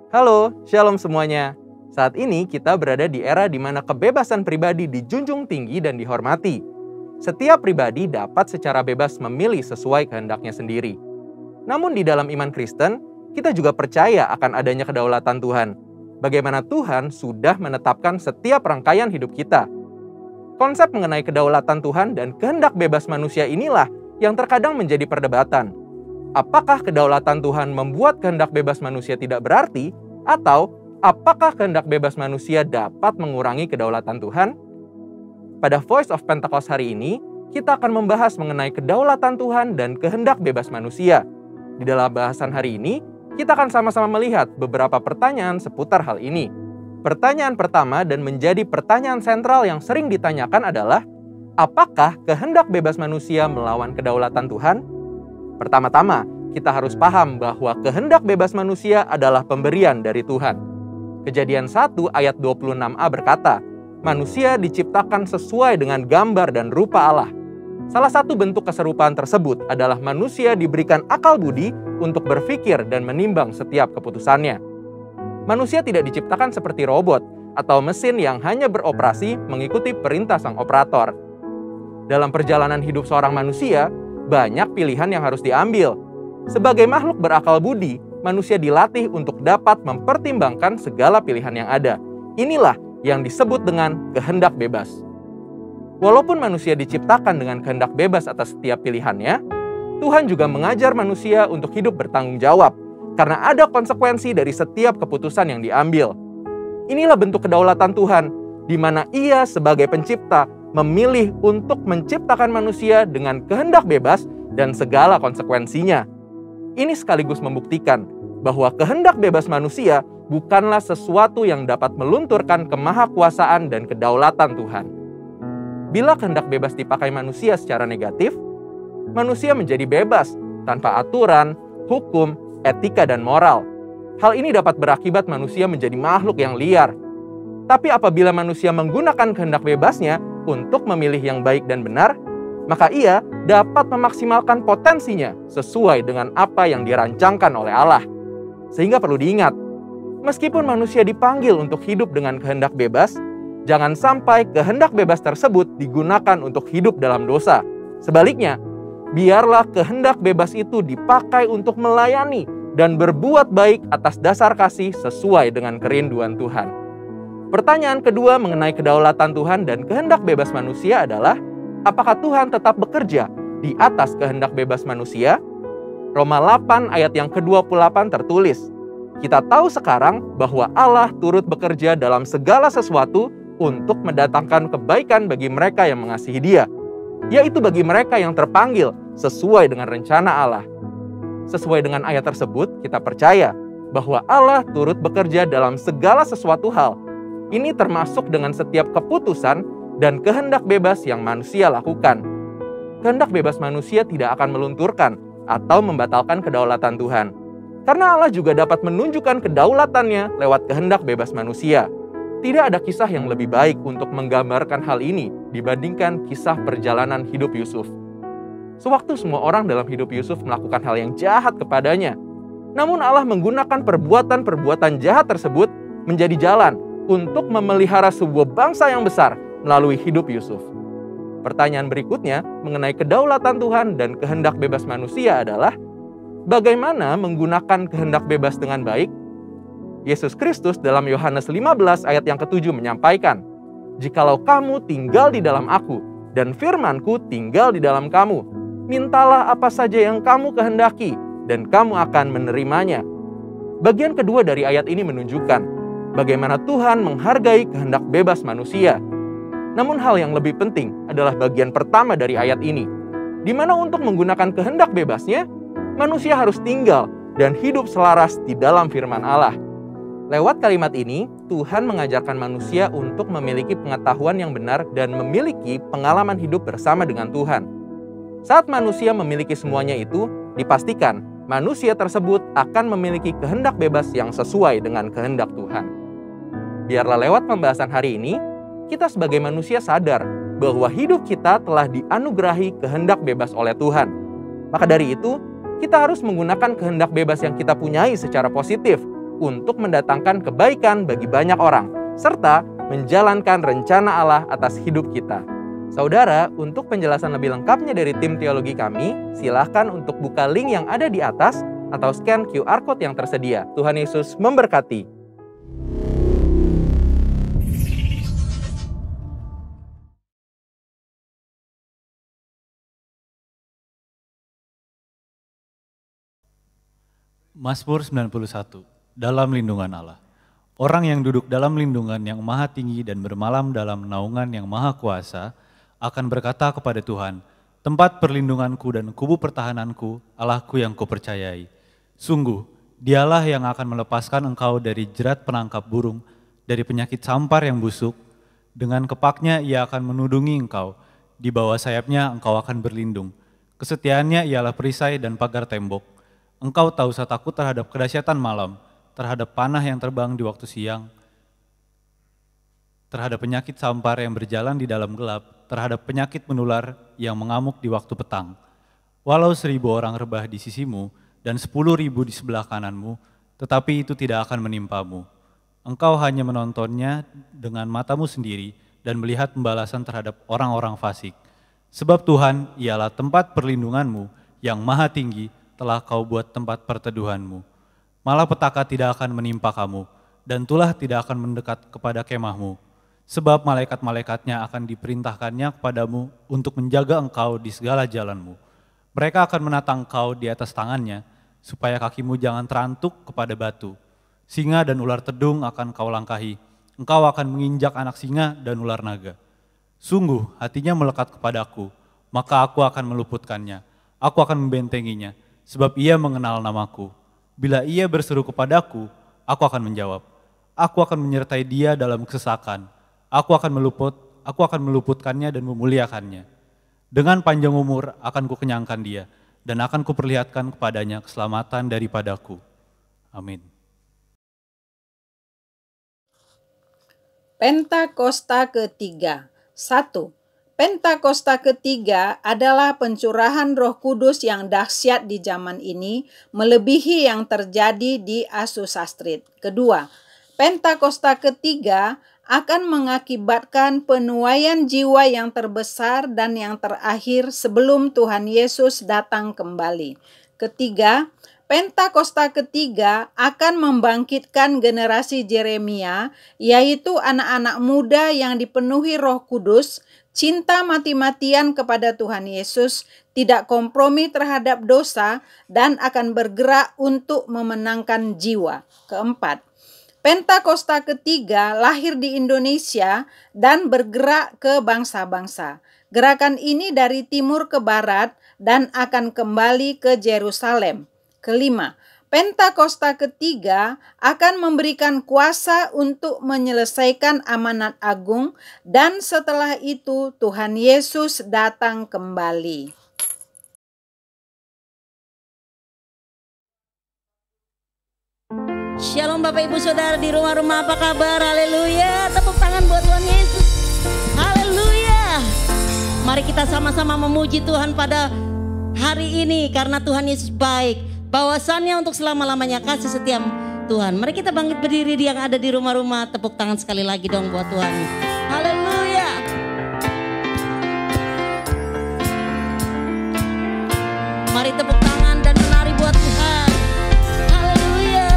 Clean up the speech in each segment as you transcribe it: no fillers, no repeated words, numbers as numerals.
Halo, shalom semuanya. Saat ini kita berada di era di mana kebebasan pribadi dijunjung tinggi dan dihormati. Setiap pribadi dapat secara bebas memilih sesuai kehendaknya sendiri. Namun di dalam iman Kristen, kita juga percaya akan adanya kedaulatan Tuhan. Bagaimana Tuhan sudah menetapkan setiap rangkaian hidup kita. Konsep mengenai kedaulatan Tuhan dan kehendak bebas manusia inilah yang terkadang menjadi perdebatan. Apakah kedaulatan Tuhan membuat kehendak bebas manusia tidak berarti? Atau apakah kehendak bebas manusia dapat mengurangi kedaulatan Tuhan? Pada Voice of Pentecost hari ini, kita akan membahas mengenai kedaulatan Tuhan dan kehendak bebas manusia. Di dalam bahasan hari ini, kita akan sama-sama melihat beberapa pertanyaan seputar hal ini. Pertanyaan pertama dan menjadi pertanyaan sentral yang sering ditanyakan adalah, apakah kehendak bebas manusia melawan kedaulatan Tuhan? Pertama-tama, kita harus paham bahwa kehendak bebas manusia adalah pemberian dari Tuhan. Kejadian 1 ayat 26a berkata, manusia diciptakan sesuai dengan gambar dan rupa Allah. Salah satu bentuk keserupaan tersebut adalah manusia diberikan akal budi untuk berpikir dan menimbang setiap keputusannya. Manusia tidak diciptakan seperti robot atau mesin yang hanya beroperasi mengikuti perintah sang operator. Dalam perjalanan hidup seorang manusia, banyak pilihan yang harus diambil. Sebagai makhluk berakal budi, manusia dilatih untuk dapat mempertimbangkan segala pilihan yang ada. Inilah yang disebut dengan kehendak bebas. Walaupun manusia diciptakan dengan kehendak bebas atas setiap pilihannya, Tuhan juga mengajar manusia untuk hidup bertanggung jawab, karena ada konsekuensi dari setiap keputusan yang diambil. Inilah bentuk kedaulatan Tuhan, di mana Ia sebagai pencipta memilih untuk menciptakan manusia dengan kehendak bebas dan segala konsekuensinya. Ini sekaligus membuktikan bahwa kehendak bebas manusia bukanlah sesuatu yang dapat melunturkan kemahakuasaan dan kedaulatan Tuhan. Bila kehendak bebas dipakai manusia secara negatif, manusia menjadi bebas tanpa aturan, hukum, etika, dan moral. Hal ini dapat berakibat manusia menjadi makhluk yang liar. Tapi apabila manusia menggunakan kehendak bebasnya untuk memilih yang baik dan benar, maka ia dapat memaksimalkan potensinya sesuai dengan apa yang dirancangkan oleh Allah. Sehingga perlu diingat, meskipun manusia dipanggil untuk hidup dengan kehendak bebas, jangan sampai kehendak bebas tersebut digunakan untuk hidup dalam dosa. Sebaliknya, biarlah kehendak bebas itu dipakai untuk melayani dan berbuat baik atas dasar kasih sesuai dengan kerinduan Tuhan. Pertanyaan kedua mengenai kedaulatan Tuhan dan kehendak bebas manusia adalah, apakah Tuhan tetap bekerja di atas kehendak bebas manusia? Roma 8 ayat yang ke-28 tertulis, kita tahu sekarang bahwa Allah turut bekerja dalam segala sesuatu untuk mendatangkan kebaikan bagi mereka yang mengasihi Dia, yaitu bagi mereka yang terpanggil sesuai dengan rencana Allah. Sesuai dengan ayat tersebut, kita percaya bahwa Allah turut bekerja dalam segala sesuatu hal. Ini termasuk dengan setiap keputusan dan kehendak bebas yang manusia lakukan. Kehendak bebas manusia tidak akan melunturkan atau membatalkan kedaulatan Tuhan. Karena Allah juga dapat menunjukkan kedaulatannya lewat kehendak bebas manusia. Tidak ada kisah yang lebih baik untuk menggambarkan hal ini dibandingkan kisah perjalanan hidup Yusuf. Sewaktu semua orang dalam hidup Yusuf melakukan hal yang jahat kepadanya, namun Allah menggunakan perbuatan-perbuatan jahat tersebut menjadi jalan untuk memelihara sebuah bangsa yang besar melalui hidup Yusuf. Pertanyaan berikutnya mengenai kedaulatan Tuhan dan kehendak bebas manusia adalah, bagaimana menggunakan kehendak bebas dengan baik? Yesus Kristus dalam Yohanes 15 ayat yang ke-7 menyampaikan, jikalau kamu tinggal di dalam aku dan firman-Ku tinggal di dalam kamu, mintalah apa saja yang kamu kehendaki dan kamu akan menerimanya. Bagian kedua dari ayat ini menunjukkan bagaimana Tuhan menghargai kehendak bebas manusia. Namun hal yang lebih penting adalah bagian pertama dari ayat ini, di mana untuk menggunakan kehendak bebasnya, manusia harus tinggal dan hidup selaras di dalam firman Allah. Lewat kalimat ini, Tuhan mengajarkan manusia untuk memiliki pengetahuan yang benar dan memiliki pengalaman hidup bersama dengan Tuhan. Saat manusia memiliki semuanya itu, dipastikan manusia tersebut akan memiliki kehendak bebas yang sesuai dengan kehendak Tuhan. Biarlah lewat pembahasan hari ini, kita sebagai manusia sadar bahwa hidup kita telah dianugerahi kehendak bebas oleh Tuhan. Maka dari itu, kita harus menggunakan kehendak bebas yang kita punyai secara positif untuk mendatangkan kebaikan bagi banyak orang, serta menjalankan rencana Allah atas hidup kita. Saudara, untuk penjelasan lebih lengkapnya dari tim teologi kami, silahkan untuk buka link yang ada di atas atau scan QR Code yang tersedia. Tuhan Yesus memberkati. Mazmur 91, dalam lindungan Allah. Orang yang duduk dalam lindungan yang maha tinggi dan bermalam dalam naungan yang maha kuasa, akan berkata kepada Tuhan, tempat perlindunganku dan kubu pertahananku, Allahku yang kupercayai. Sungguh, dialah yang akan melepaskan engkau dari jerat penangkap burung, dari penyakit sampar yang busuk. Dengan kepaknya ia akan menudungi engkau, di bawah sayapnya engkau akan berlindung. Kesetiaannya ialah perisai dan pagar tembok. Engkau tak usah takut terhadap kedahsyatan malam, terhadap panah yang terbang di waktu siang, terhadap penyakit sampar yang berjalan di dalam gelap, terhadap penyakit menular yang mengamuk di waktu petang. Walau 1.000 orang rebah di sisimu dan 10.000 di sebelah kananmu, tetapi itu tidak akan menimpamu. Engkau hanya menontonnya dengan matamu sendiri dan melihat pembalasan terhadap orang-orang fasik. Sebab Tuhan ialah tempat perlindunganmu yang maha tinggi, telah kau buat tempat perteduhanmu. Malah petaka tidak akan menimpa kamu, dan tulah tidak akan mendekat kepada kemahmu. Sebab malaikat-malaikatnya akan diperintahkannya kepadamu untuk menjaga engkau di segala jalanmu. Mereka akan menatang engkau di atas tangannya, supaya kakimu jangan terantuk kepada batu. Singa dan ular tedung akan kau langkahi, engkau akan menginjak anak singa dan ular naga. Sungguh hatinya melekat kepadaku, maka aku akan meluputkannya, aku akan membentenginya. Sebab ia mengenal namaku. Bila ia berseru kepadaku, aku akan menjawab. Aku akan menyertai dia dalam kesesakan. Aku akan meluputkannya dan memuliakannya. Dengan panjang umur akan kukenyangkan dia, dan akan kuperlihatkan kepadanya keselamatan daripadaku. Amin. Pentakosta ketiga. 1. Pentakosta ketiga adalah pencurahan Roh Kudus yang dahsyat di zaman ini, melebihi yang terjadi di Asusastrit. Kedua, Pentakosta ketiga akan mengakibatkan penuaian jiwa yang terbesar dan yang terakhir sebelum Tuhan Yesus datang kembali. Ketiga, Pentakosta ketiga akan membangkitkan generasi Yeremia, yaitu anak-anak muda yang dipenuhi Roh Kudus, cinta mati-matian kepada Tuhan Yesus, tidak kompromi terhadap dosa, dan akan bergerak untuk memenangkan jiwa. Keempat, Pentakosta ketiga lahir di Indonesia dan bergerak ke bangsa-bangsa. Gerakan ini dari timur ke barat dan akan kembali ke Yerusalem. Kelima, Pentakosta ketiga akan memberikan kuasa untuk menyelesaikan amanat agung, dan setelah itu Tuhan Yesus datang kembali. Shalom Bapak Ibu Saudara di rumah-rumah, apa kabar? Haleluya, tepuk tangan buat Tuhan Yesus. Haleluya. Mari kita sama-sama memuji Tuhan pada hari ini, karena Tuhan Yesus baik. Bahwasannya untuk selama-lamanya kasih setia Tuhan. Mari kita bangkit berdiri yang ada di rumah-rumah. Tepuk tangan sekali lagi dong buat Tuhan. Haleluya. Mari tepuk tangan dan menari buat Tuhan. Haleluya.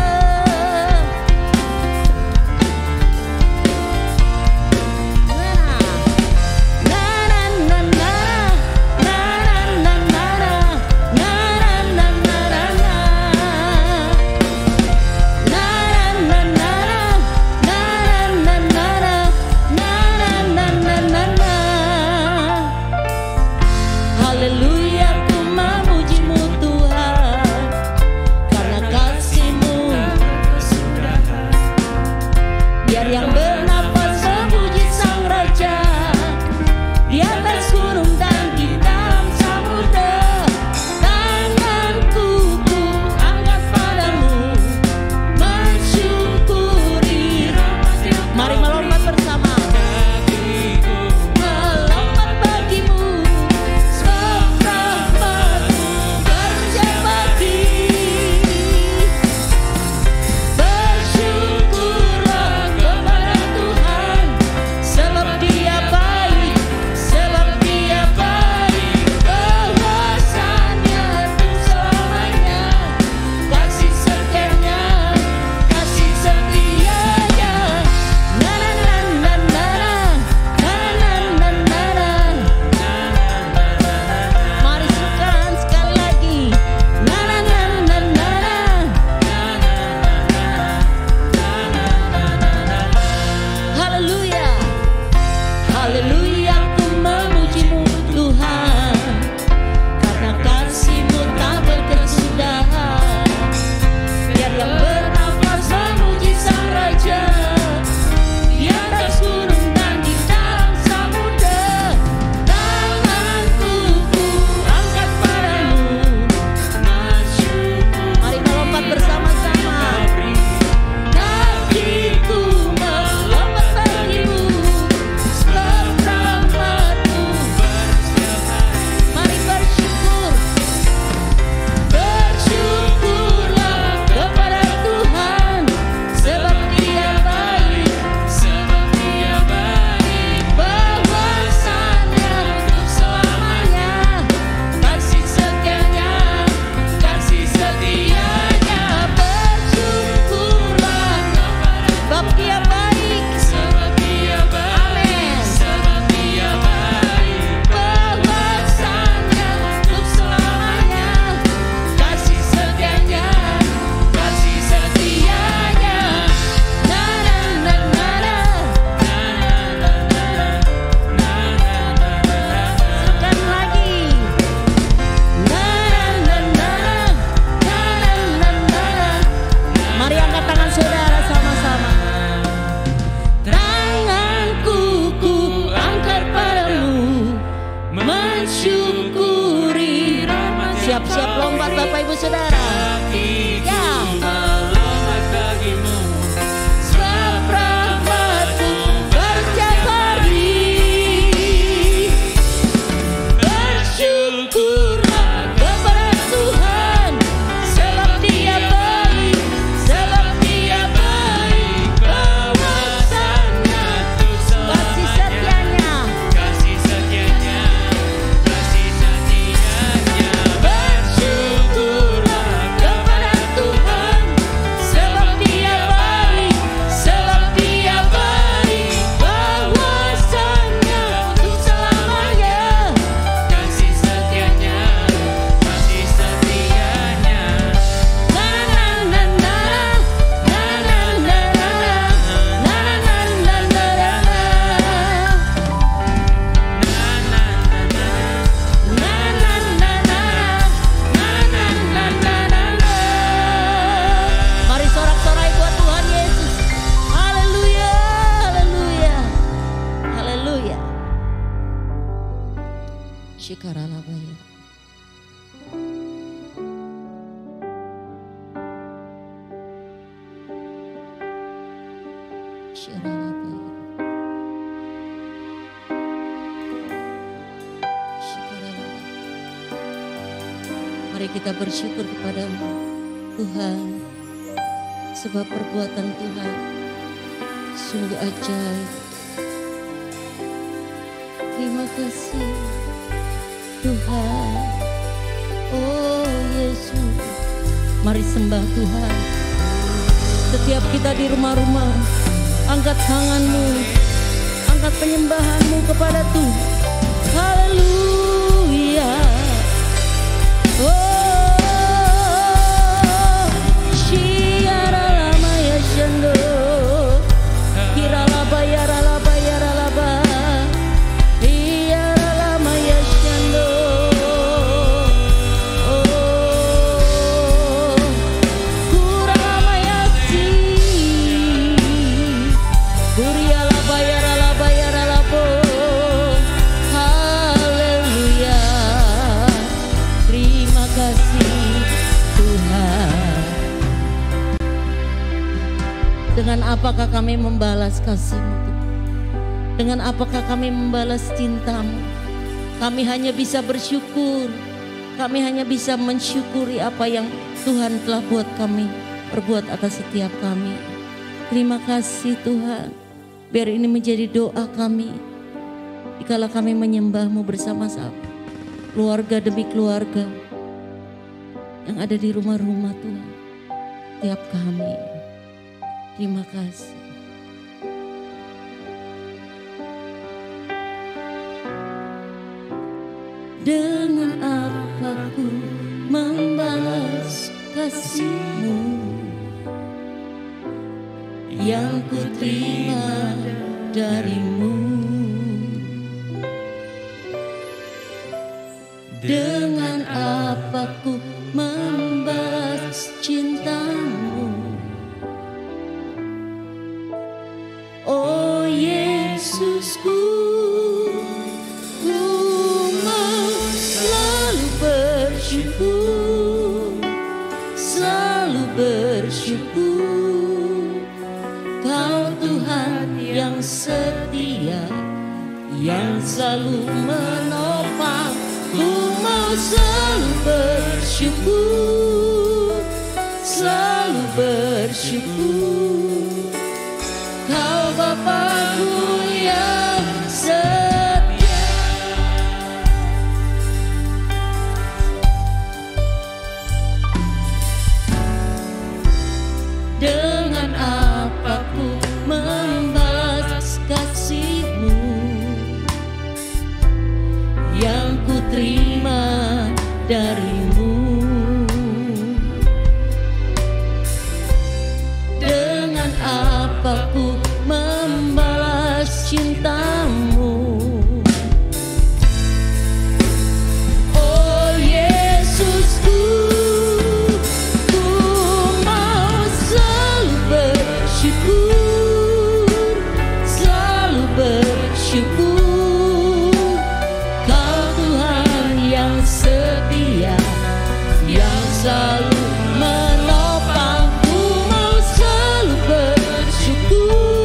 Haleluya, ku memuji-Mu Shikaralabaya. Shiralabaya. Shikaralabaya. Mari kita bersyukur kepadamu Tuhan, sebab perbuatan Tuhan sungguh ajaib. Terima kasih Tuhan. Oh Yesus, mari sembah Tuhan. Setiap kita di rumah-rumah, angkat tanganmu, angkat penyembahanmu kepada Tuhan. Haleluya. Oh, Shiara lama ya shando, kira laba yara laba yara laba, Iara lama ya shando. Oh, kura lama ya si, kuria laba yara laba yara labo. Haleluya. Terima kasih Tuhan. Dengan apakah kami membalas kasih-Mu Tuhan? Dengan apakah kami membalas cinta-Mu? Kami hanya bisa bersyukur. Kami hanya bisa mensyukuri apa yang Tuhan telah buat kami, perbuat atas setiap kami. Terima kasih Tuhan. Biar ini menjadi doa kami dikala kami menyembah-Mu bersama-sama, keluarga demi keluarga yang ada di rumah-rumah Tuhan, tiap kami. Terima kasih. Dengan apa ku membalas kasih-Mu yang ku terima dari-Mu? Dengan apa ku membalas cinta-Mu? Oh Yesusku, ku mau selalu bersyukur, selalu bersyukur. Kau Tuhan yang setia, yang selalu menopang. Ku mau selalu bersyukur, selalu bersyukur. Kau Bapa-Ku yang setia. Dengan apa ku membalas kasih-Mu yang ku terima dari-Mu? Dengan apa ku membalas cinta-Mu? Oh Yesusku, ku mau selalu bersyukur, selalu bersyukur. Kau Tuhan yang setia, yang selalu menopang. Ku mau selalu bersyukur,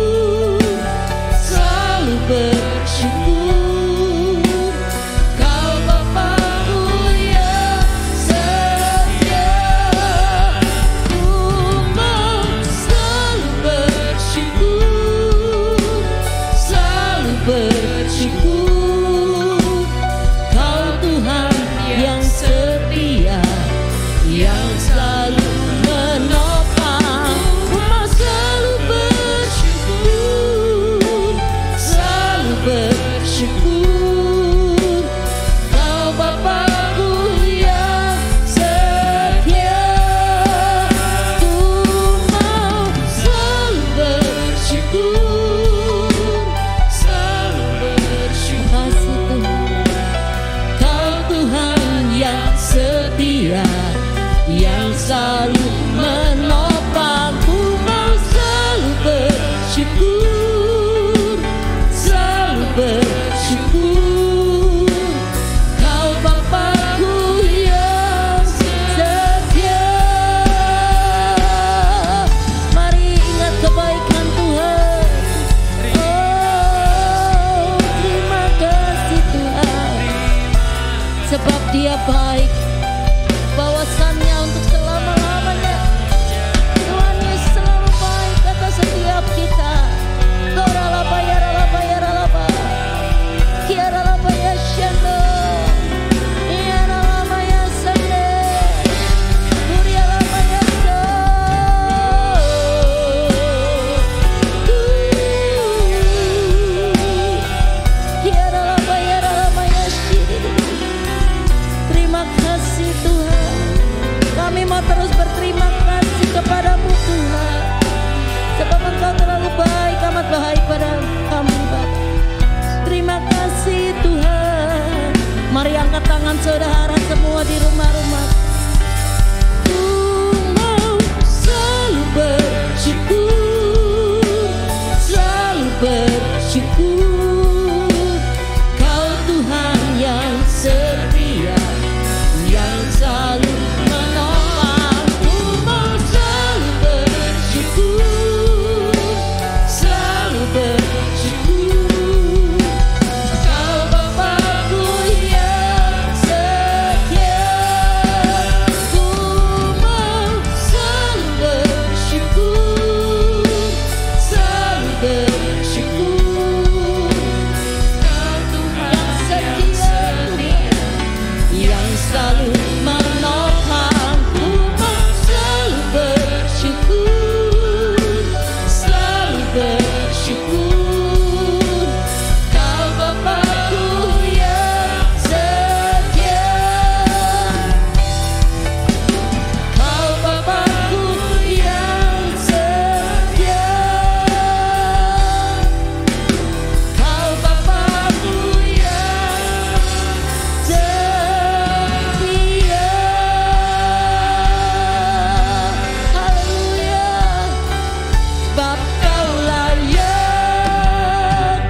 sebab Kau layak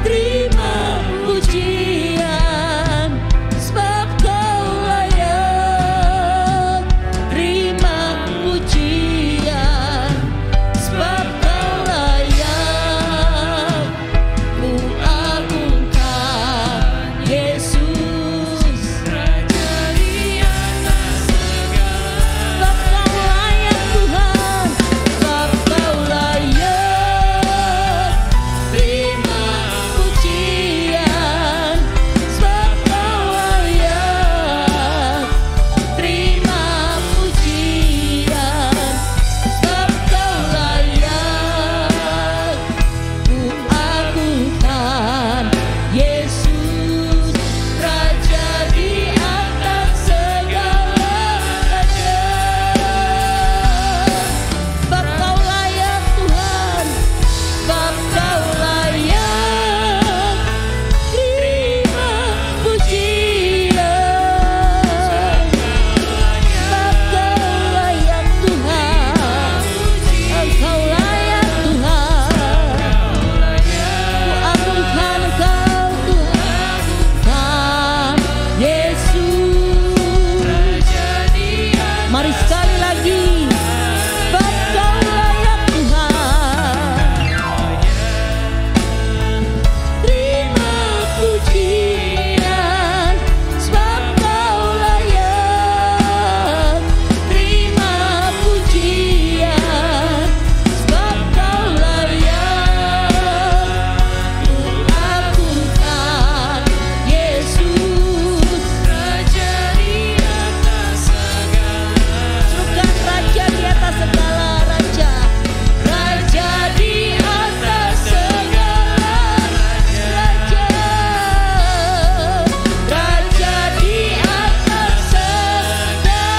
terima pujian, sebab Kau layak terima pujian, sebab Kau layak ku agungkan Yesus, Raja di atas segala. Sebab Kau layak Tuhan, sebab Kau layak terima pujian, sebab Kau layak terima pujian, sebab Kau layak ku agungkan Yesus, Raja di atas segala raja. Sebab Kau layak Tuhan, sebab Kau layak terima pujian, sebab Kau layak Tuhan, Engkau layak Tuhan, ku agungkan Engkau Tuhan, Tuhan Yesus. Mari sekali lagi, sebab Kau layak Tuhan, terima pujian, sebab Kau layak terima pujian, sebab Kau layak ku agungkan Yesus, Raja di atas segala. Serukan Raja di atas segala raja, Raja di atas segala raja, Raja di atas segala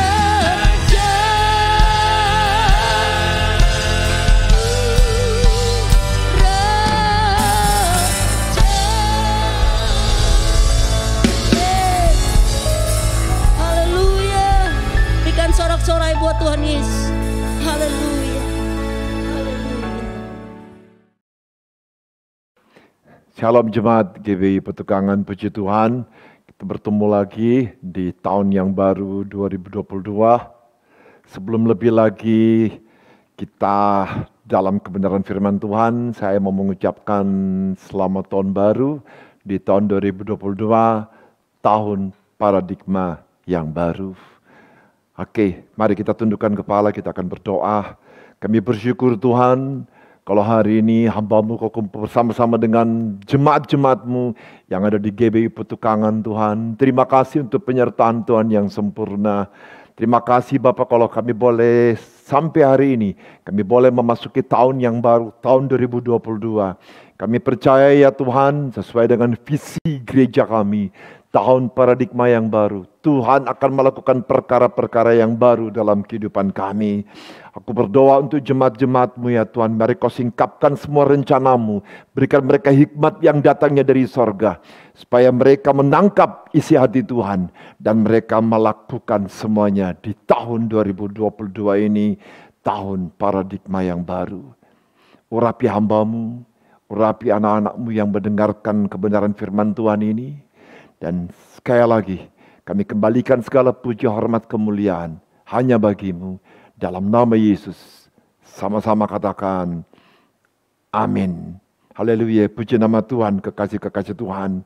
raja. Haleluya. Berikan sorak-sorai buat Tuhan Yesus. Haleluya. Haleluya. Shalom jemaat GBI Petukangan Puji Tuhan. Kita bertemu lagi di tahun yang baru 2022. Sebelum lebih lagi kita dalam kebenaran firman Tuhan, saya mau mengucapkan selamat tahun baru di tahun 2022, tahun paradigma yang baru. Oke, mari kita tundukkan kepala, kita akan berdoa. Kami bersyukur Tuhan, kalau hari ini hamba-Mu Kau kumpul bersama-sama dengan jemaat-jemaat-Mu yang ada di GBI Petukangan Tuhan. Terima kasih untuk penyertaan Tuhan yang sempurna. Terima kasih Bapak kalau kami boleh sampai hari ini, kami boleh memasuki tahun yang baru, tahun 2022. Kami percaya ya Tuhan, sesuai dengan visi gereja kami, tahun paradigma yang baru, Tuhan akan melakukan perkara-perkara yang baru dalam kehidupan kami. Aku berdoa untuk jemaat-jemaat-Mu ya Tuhan, mari Kau singkapkan semua rencana-Mu, berikan mereka hikmat yang datangnya dari sorga, supaya mereka menangkap isi hati Tuhan, dan mereka melakukan semuanya di tahun 2022 ini, tahun paradigma yang baru. Urapi hamba-Mu, urapi anak-anak-Mu yang mendengarkan kebenaran firman Tuhan ini, dan sekali lagi kami kembalikan segala puji, hormat, kemuliaan hanya bagi-Mu. Dalam nama Yesus, sama-sama katakan, amin. Haleluya, puji nama Tuhan, kekasih-kekasih Tuhan.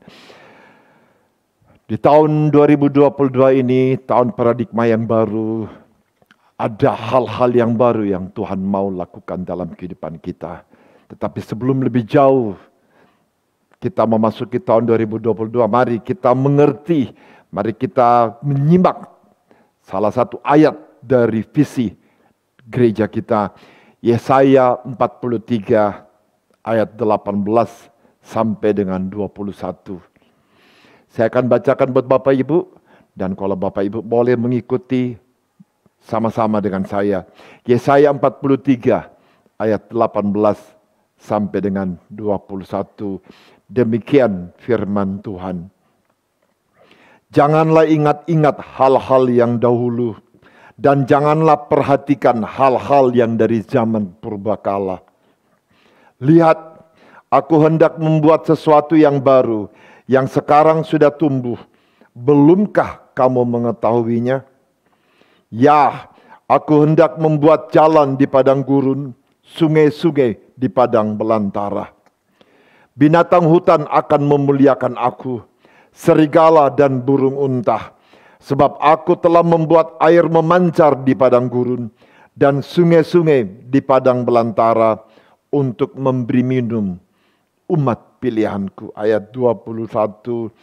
Di tahun 2022 ini, tahun paradigma yang baru, ada hal-hal yang baru yang Tuhan mau lakukan dalam kehidupan kita. Tetapi sebelum lebih jauh, kita memasuki tahun 2022, mari kita mengerti, mari kita menyimak salah satu ayat dari visi gereja kita, Yesaya 43 ayat 18 sampai dengan 21. Saya akan bacakan buat Bapak Ibu, dan kalau Bapak Ibu boleh mengikuti sama-sama dengan saya. Yesaya 43 ayat 18 sampai dengan 21. Demikian firman Tuhan. Janganlah ingat-ingat hal-hal yang dahulu, dan janganlah perhatikan hal-hal yang dari zaman purbakala. Lihat, aku hendak membuat sesuatu yang baru, yang sekarang sudah tumbuh. Belumkah kamu mengetahuinya? Ya, aku hendak membuat jalan di padang gurun, sungai-sungai di padang belantara. Binatang hutan akan memuliakan aku, serigala dan burung unta. Sebab aku telah membuat air memancar di padang gurun dan sungai-sungai di padang belantara untuk memberi minum umat pilihanku. Ayat 21.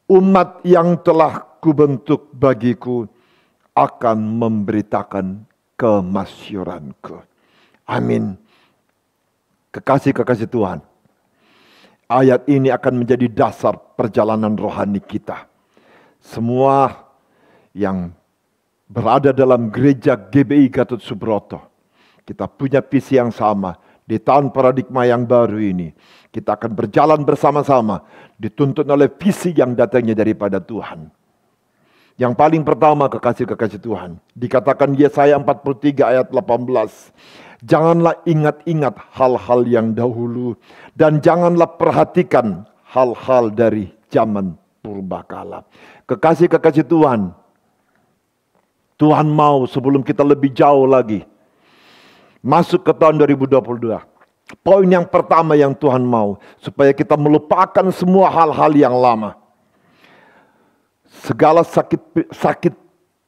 Umat yang telah kubentuk bagiku akan memberitakan kemasyuranku. Amin. Kekasih-kekasih Tuhan, ayat ini akan menjadi dasar perjalanan rohani kita. Semua yang berada dalam gereja GBI Gatot Subroto, kita punya visi yang sama. Di tahun paradigma yang baru ini, kita akan berjalan bersama-sama, dituntun oleh visi yang datangnya daripada Tuhan. Yang paling pertama, kekasih-kekasih Tuhan, dikatakan Yesaya 43 ayat 18. Janganlah ingat-ingat hal-hal yang dahulu, dan janganlah perhatikan hal-hal dari zaman purbakala. Kekasih-kekasih Tuhan, Tuhan mau sebelum kita lebih jauh lagi masuk ke tahun 2022. Poin yang pertama yang Tuhan mau, supaya kita melupakan semua hal-hal yang lama. Segala sakit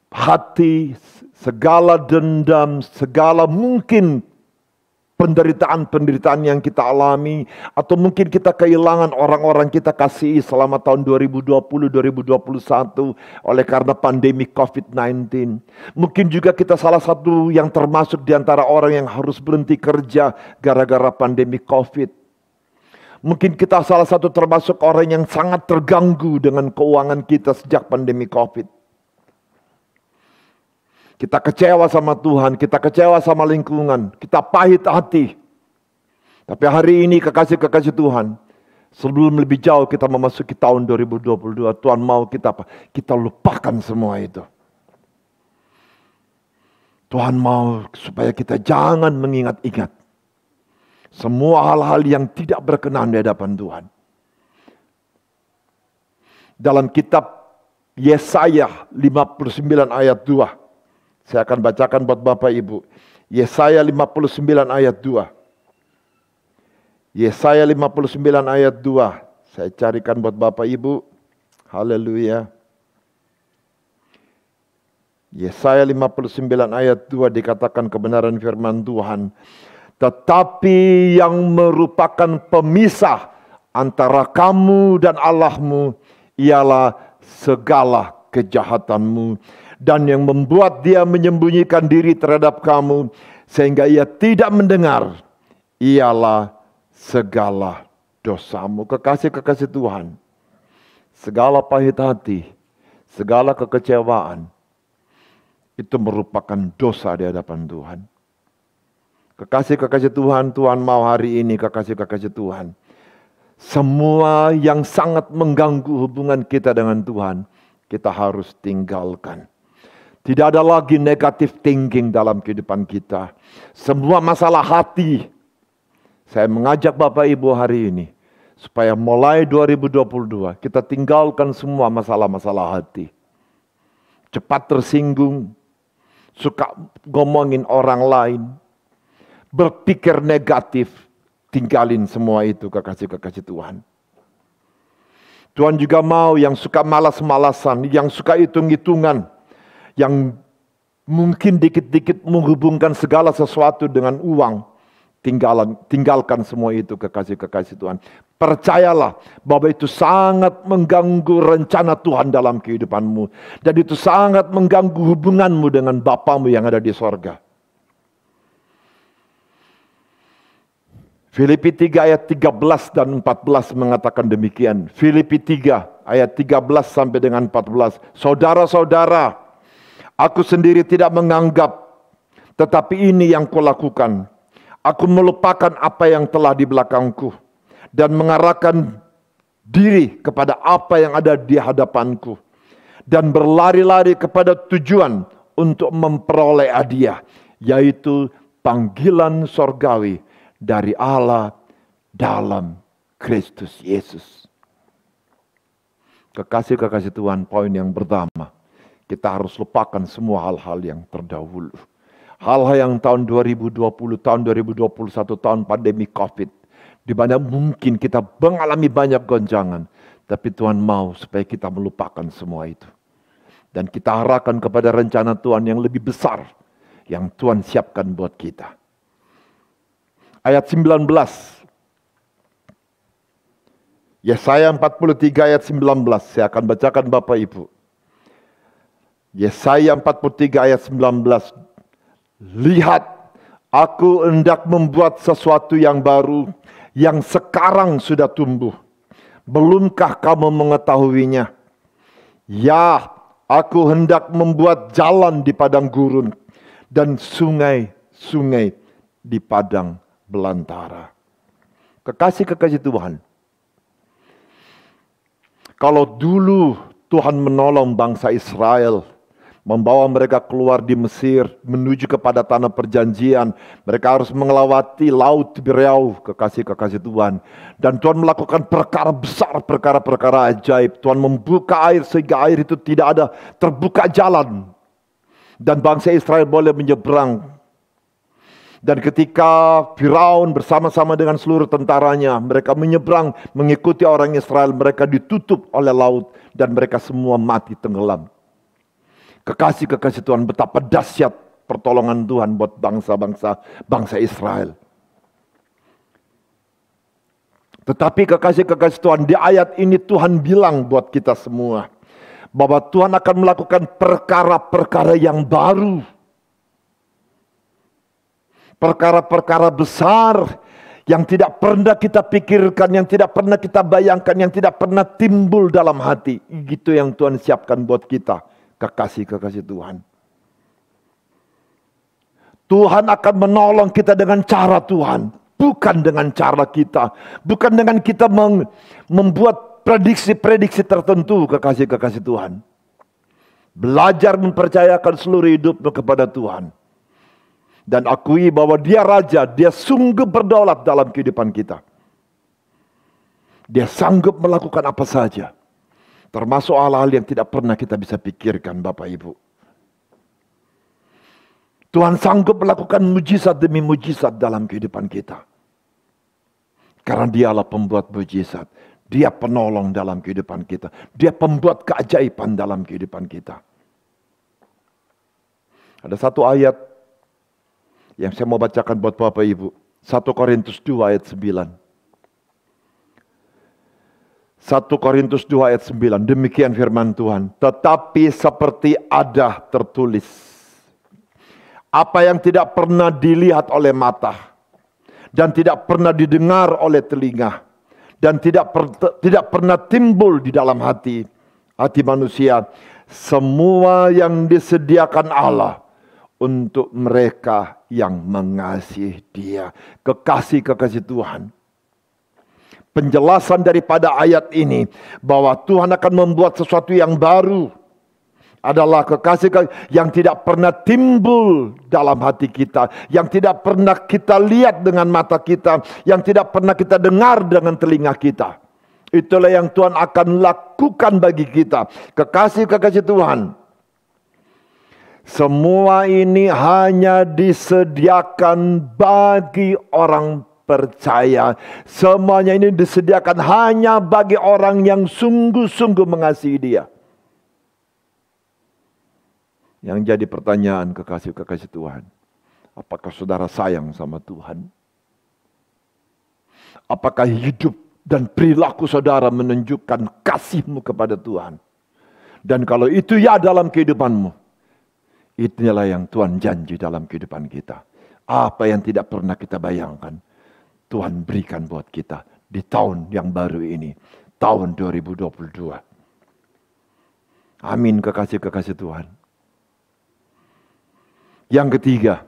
hati, segala dendam, segala mungkin penderitaan-penderitaan yang kita alami, atau mungkin kita kehilangan orang-orang kita kasihi selama tahun 2020-2021 oleh karena pandemi COVID-19. Mungkin juga kita salah satu yang termasuk di antara orang yang harus berhenti kerja gara-gara pandemi COVID. Mungkin kita salah satu termasuk orang yang sangat terganggu dengan keuangan kita sejak pandemi COVID. Kita kecewa sama Tuhan, kita kecewa sama lingkungan, kita pahit hati. Tapi hari ini kekasih-kekasih Tuhan, sebelum lebih jauh kita memasuki tahun 2022, Tuhan mau kita apa? Kita lupakan semua itu. Tuhan mau supaya kita jangan mengingat-ingat semua hal-hal yang tidak berkenan di hadapan Tuhan. Dalam kitab Yesaya 59 ayat 2. Saya akan bacakan buat Bapak Ibu. Yesaya 59 ayat 2. Yesaya 59 ayat 2. Saya carikan buat Bapak Ibu. Haleluya. Yesaya 59 ayat 2 dikatakan kebenaran firman Tuhan. Tetapi yang merupakan pemisah antara kamu dan Allahmu ialah segala kejahatanmu. Dan yang membuat dia menyembunyikan diri terhadap kamu sehingga ia tidak mendengar ialah segala dosamu. Kekasih-kekasih Tuhan, segala pahit hati, segala kekecewaan itu merupakan dosa di hadapan Tuhan. Kekasih-kekasih Tuhan, Tuhan mau hari ini kekasih-kekasih Tuhan, semua yang sangat mengganggu hubungan kita dengan Tuhan, kita harus tinggalkan. Tidak ada lagi negative thinking dalam kehidupan kita. Semua masalah hati. Saya mengajak Bapak Ibu hari ini, supaya mulai 2022 kita tinggalkan semua masalah-masalah hati. Cepat tersinggung, suka ngomongin orang lain, berpikir negatif, tinggalin semua itu kekasih-kekasih Tuhan. Tuhan juga mau yang suka malas-malasan, yang suka hitung-hitungan, yang mungkin dikit-dikit menghubungkan segala sesuatu dengan uang. Tinggalkan semua itu kekasih-kekasih Tuhan. Percayalah bahwa itu sangat mengganggu rencana Tuhan dalam kehidupanmu. Dan itu sangat mengganggu hubunganmu dengan Bapamu yang ada di sorga. Filipi 3 ayat 13 dan 14 mengatakan demikian. Filipi 3 ayat 13 sampai dengan 14. Saudara-saudara, aku sendiri tidak menganggap, tetapi ini yang kulakukan. Aku melupakan apa yang telah di belakangku dan mengarahkan diri kepada apa yang ada di hadapanku dan berlari-lari kepada tujuan untuk memperoleh hadiah, yaitu panggilan sorgawi dari Allah dalam Kristus Yesus. Kekasih-kekasih Tuhan, poin yang pertama, kita harus lupakan semua hal-hal yang terdahulu. Hal-hal yang tahun 2020, tahun 2021, tahun pandemi COVID, di mana mungkin kita mengalami banyak goncangan, tapi Tuhan mau supaya kita melupakan semua itu. Dan kita arahkan kepada rencana Tuhan yang lebih besar, yang Tuhan siapkan buat kita. Ayat 19. Yesaya 43 ayat 19. Saya akan bacakan Bapak Ibu. Yesaya 43 ayat 19. Lihat, aku hendak membuat sesuatu yang baru, yang sekarang sudah tumbuh. Belumkah kamu mengetahuinya? Ya, aku hendak membuat jalan di padang gurun, dan sungai-sungai di padang belantara. Kekasih-kekasih Tuhan, kalau dulu Tuhan menolong bangsa Israel, membawa mereka keluar di Mesir, menuju kepada tanah perjanjian, mereka harus melewati laut Tiberia, kekasih-kekasih Tuhan. Dan Tuhan melakukan perkara besar, perkara-perkara ajaib. Tuhan membuka air sehingga air itu tidak ada, terbuka jalan. Dan bangsa Israel boleh menyeberang. Dan ketika Firaun bersama-sama dengan seluruh tentaranya, mereka menyeberang mengikuti orang Israel, mereka ditutup oleh laut dan mereka semua mati tenggelam. Kekasih-kekasih Tuhan, betapa dahsyat pertolongan Tuhan buat bangsa Israel. Tetapi kekasih-kekasih Tuhan, di ayat ini Tuhan bilang buat kita semua, bahwa Tuhan akan melakukan perkara-perkara yang baru. Perkara-perkara besar yang tidak pernah kita pikirkan, yang tidak pernah kita bayangkan, yang tidak pernah timbul dalam hati. Itu yang Tuhan siapkan buat kita, kekasih-kekasih Tuhan. Tuhan akan menolong kita dengan cara Tuhan, bukan dengan cara kita. Bukan dengan kita membuat prediksi-prediksi tertentu, kekasih-kekasih Tuhan. Belajar mempercayakan seluruh hidupmu kepada Tuhan. Dan akui bahwa dia raja, dia sungguh berdaulat dalam kehidupan kita. Dia sanggup melakukan apa saja. Termasuk hal-hal yang tidak pernah kita bisa pikirkan, Bapak Ibu. Tuhan sanggup melakukan mujizat demi mujizat dalam kehidupan kita. Karena dialah pembuat mujizat. Dia penolong dalam kehidupan kita. Dia pembuat keajaiban dalam kehidupan kita. Ada satu ayat yang saya mau bacakan buat Bapak Ibu. 1 Korintus 2 ayat 9. 1 Korintus 2 ayat 9. Demikian firman Tuhan. Tetapi seperti ada tertulis, apa yang tidak pernah dilihat oleh mata, dan tidak pernah didengar oleh telinga, dan tidak pernah timbul di dalam hati manusia, semua yang disediakan Allah untuk mereka yang mengasihi Dia. Kekasih-kekasih Tuhan, penjelasan daripada ayat ini bahwa Tuhan akan membuat sesuatu yang baru adalah kekasih yang tidak pernah timbul dalam hati kita, yang tidak pernah kita lihat dengan mata kita, yang tidak pernah kita dengar dengan telinga kita. Itulah yang Tuhan akan lakukan bagi kita, kekasih-kekasih Tuhan. Semua ini hanya disediakan bagi orang percaya. Semuanya ini disediakan hanya bagi orang yang sungguh-sungguh mengasihi Dia. Yang jadi pertanyaan, kekasih-kekasih Tuhan, apakah saudara sayang sama Tuhan? Apakah hidup dan perilaku saudara menunjukkan kasihmu kepada Tuhan? Dan kalau itu ya dalam kehidupanmu, inilah yang Tuhan janji dalam kehidupan kita. Apa yang tidak pernah kita bayangkan, Tuhan berikan buat kita di tahun yang baru ini, tahun 2022. Amin, kekasih-kekasih Tuhan. Yang ketiga,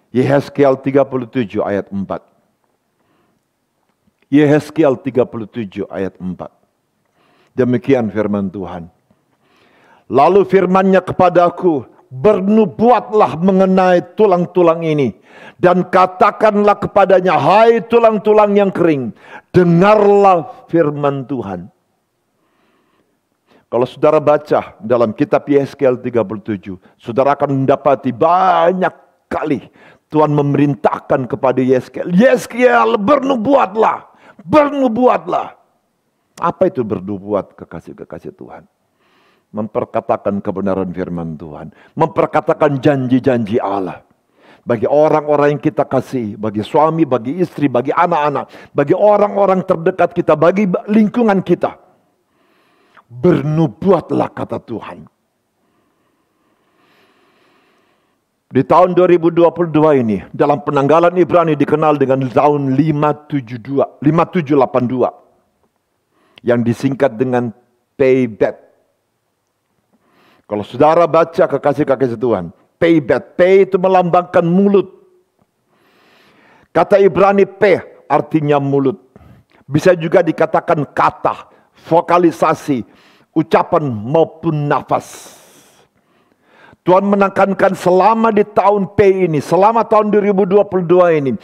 Yehezkiel 37 ayat 4. Yehezkiel 37 ayat 4. Demikian firman Tuhan. Lalu firman-Nya kepadaku, bernubuatlah mengenai tulang-tulang ini, dan katakanlah kepadanya, hai tulang-tulang yang kering, dengarlah firman Tuhan. Kalau saudara baca dalam kitab Yeskel 37, saudara akan mendapati banyak kali Tuhan memerintahkan kepada Yeskel, Yeskel bernubuatlah, bernubuatlah. Apa itu bernubuat, kekasih-kekasih Tuhan? Memperkatakan kebenaran firman Tuhan, memperkatakan janji-janji Allah bagi orang-orang yang kita kasih, bagi suami, bagi istri, bagi anak-anak, bagi orang-orang terdekat kita, bagi lingkungan kita. Bernubuatlah, kata Tuhan. Di tahun 2022 ini, dalam penanggalan Ibrani dikenal dengan tahun 5782, yang disingkat dengan Paybat. Kalau saudara baca, kekasih-kekasih Tuhan, Paybat, Pay itu melambangkan mulut. Kata Ibrani P artinya mulut. Bisa juga dikatakan kata, vokalisasi, ucapan maupun nafas. Tuhan menekankan selama di tahun P ini, selama tahun 2022 ini,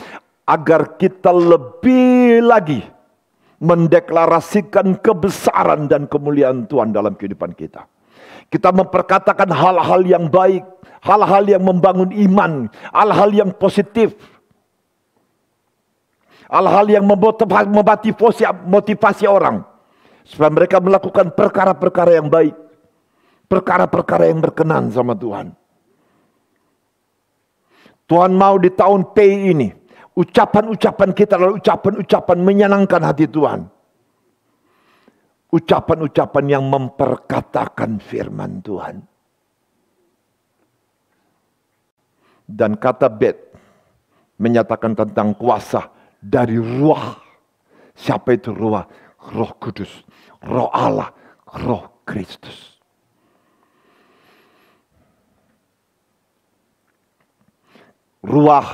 agar kita lebih lagi mendeklarasikan kebesaran dan kemuliaan Tuhan dalam kehidupan kita. Kita memperkatakan hal-hal yang baik, hal-hal yang membangun iman, hal-hal yang positif, hal-hal yang motivasi orang, supaya mereka melakukan perkara-perkara yang baik, perkara-perkara yang berkenan sama Tuhan. Tuhan mau di tahun P ini, ucapan-ucapan kita adalah ucapan-ucapan menyenangkan hati Tuhan. Ucapan-ucapan yang memperkatakan firman Tuhan. Dan kata Bet menyatakan tentang kuasa dari ruah. Siapa itu ruah? Roh Kudus, Roh Allah, Roh Kristus. Ruah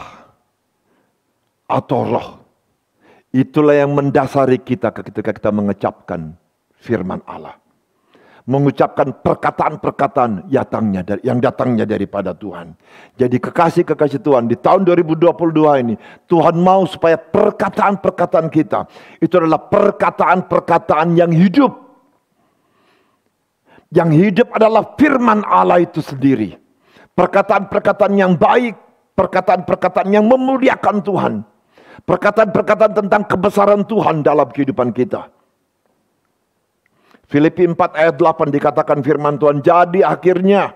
atau roh, itulah yang mendasari kita ketika kita mengucapkan firman Allah. Mengucapkan perkataan-perkataan yang datangnya daripada Tuhan. Jadi kekasih-kekasih Tuhan, di tahun 2022 ini, Tuhan mau supaya perkataan-perkataan kita, itu adalah perkataan-perkataan yang hidup. Yang hidup adalah firman Allah itu sendiri. Perkataan-perkataan yang baik, perkataan-perkataan yang memuliakan Tuhan. Perkataan-perkataan tentang kebesaran Tuhan dalam kehidupan kita. Filipi 4 ayat 8 dikatakan firman Tuhan, jadi akhirnya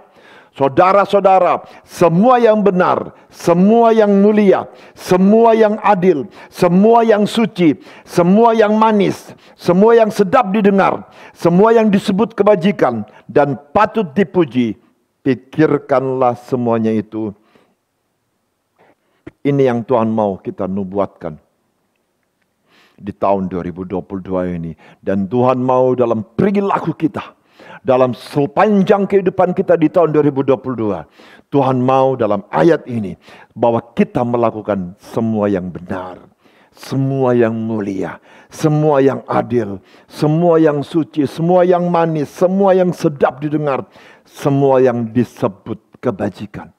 saudara-saudara, semua yang benar, semua yang mulia, semua yang adil, semua yang suci, semua yang manis, semua yang sedap didengar, semua yang disebut kebajikan dan patut dipuji, pikirkanlah semuanya itu. Ini yang Tuhan mau kita nubuatkan di tahun 2022 ini. Dan Tuhan mau dalam perilaku kita, dalam sepanjang kehidupan kita di tahun 2022, Tuhan mau dalam ayat ini bahwa kita melakukan semua yang benar, semua yang mulia, semua yang adil, semua yang suci, semua yang manis, semua yang sedap didengar, semua yang disebut kebajikan.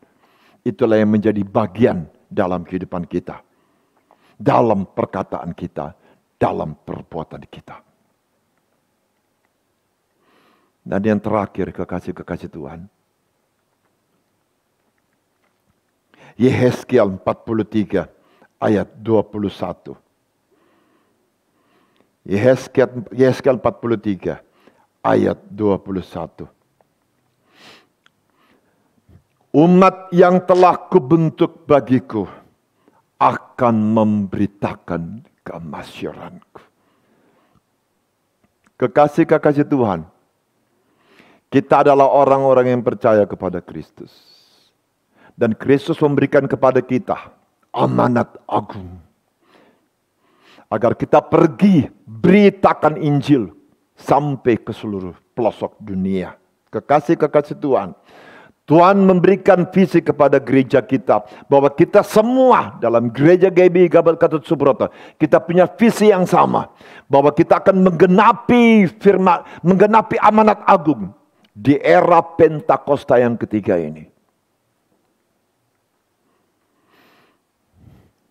Itulah yang menjadi bagian dalam kehidupan kita, dalam perkataan kita, dalam perbuatan kita. Dan yang terakhir, kekasih-kekasih Tuhan, Yehezkiel 43 ayat 21. Yehezkiel 43 ayat 21. Umat yang telah kubentuk bagiku akan memberitakan kemasyuranku. Kekasih-kekasih Tuhan, kita adalah orang-orang yang percaya kepada Kristus. Dan Kristus memberikan kepada kita amanat agung. Agar kita pergi beritakan Injil sampai ke seluruh pelosok dunia. Kekasih-kekasih Tuhan, Tuhan memberikan visi kepada gereja kita, bahwa kita semua dalam gereja GBI Gabat Katut Subroto, kita punya visi yang sama, bahwa kita akan menggenapi amanat agung di era Pentakosta yang ketiga ini.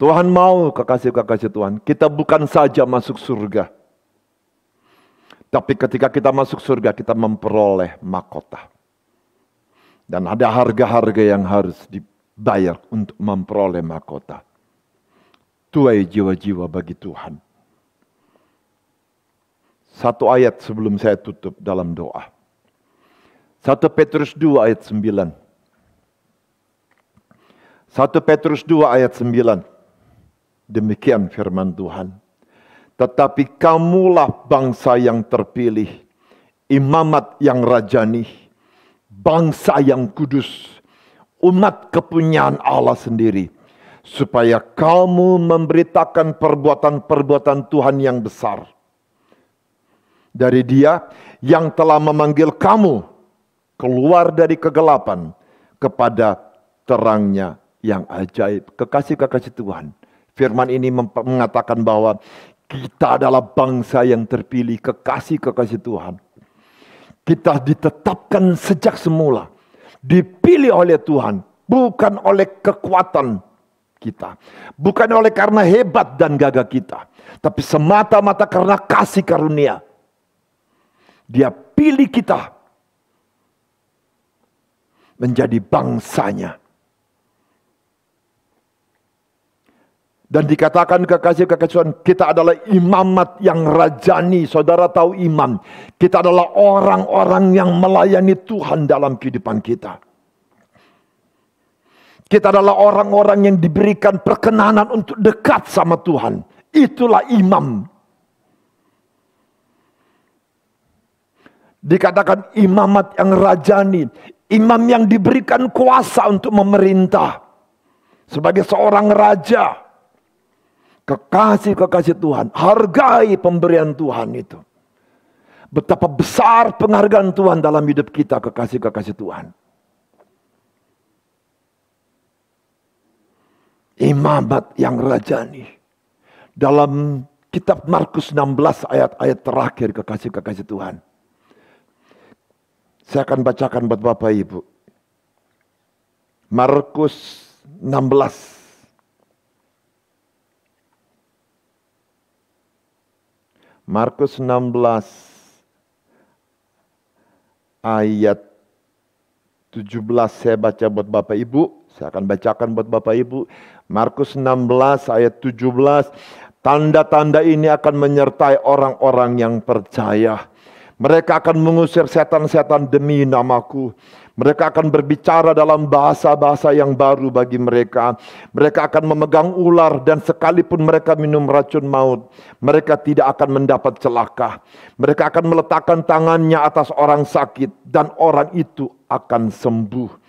Tuhan mau, kekasih-kekasih Tuhan, kita bukan saja masuk surga. Tapi ketika kita masuk surga, kita memperoleh mahkota. Dan ada harga-harga yang harus dibayar untuk memperoleh mahkota. Tuai jiwa-jiwa bagi Tuhan. Satu ayat sebelum saya tutup dalam doa. 1 Petrus 2 ayat 9. 1 Petrus 2 ayat 9. Demikian firman Tuhan. Tetapi kamulah bangsa yang terpilih, imamat yang rajani, bangsa yang kudus, umat kepunyaan Allah sendiri, supaya kamu memberitakan perbuatan-perbuatan Tuhan yang besar. Dari Dia yang telah memanggil kamu keluar dari kegelapan kepada terangnya yang ajaib. Kekasih-kekasih Tuhan, firman ini mengatakan bahwa kita adalah bangsa yang terpilih, kekasih-kekasih Tuhan. Kita ditetapkan sejak semula, dipilih oleh Tuhan, bukan oleh kekuatan kita, bukan oleh karena hebat dan gagah kita, tapi semata-mata karena kasih karunia. Dia pilih kita menjadi bangsanya. Dan dikatakan kekasih-kekasih Tuhan, kita adalah imamat yang rajani. Saudara tahu imam, kita adalah orang-orang yang melayani Tuhan dalam kehidupan kita. Kita adalah orang-orang yang diberikan perkenanan untuk dekat sama Tuhan. Itulah imam. Dikatakan imamat yang rajani, imam yang diberikan kuasa untuk memerintah sebagai seorang raja. Kekasih-kekasih Tuhan, hargai pemberian Tuhan itu. Betapa besar penghargaan Tuhan dalam hidup kita, kekasih-kekasih Tuhan. Imamat yang rajani. Dalam kitab Markus 16 ayat-ayat terakhir, kekasih-kekasih Tuhan. Saya akan bacakan buat Bapak Ibu. Markus 16. Markus 16 ayat 17 saya baca buat Bapak Ibu. Saya akan bacakan buat Bapak Ibu. Markus 16 ayat 17. Tanda-tanda ini akan menyertai orang-orang yang percaya. Mereka akan mengusir setan-setan demi namaku. Mereka akan berbicara dalam bahasa-bahasa yang baru bagi mereka. Mereka akan memegang ular dan sekalipun mereka minum racun maut, mereka tidak akan mendapat celaka. Mereka akan meletakkan tangannya atas orang sakit dan orang itu akan sembuh.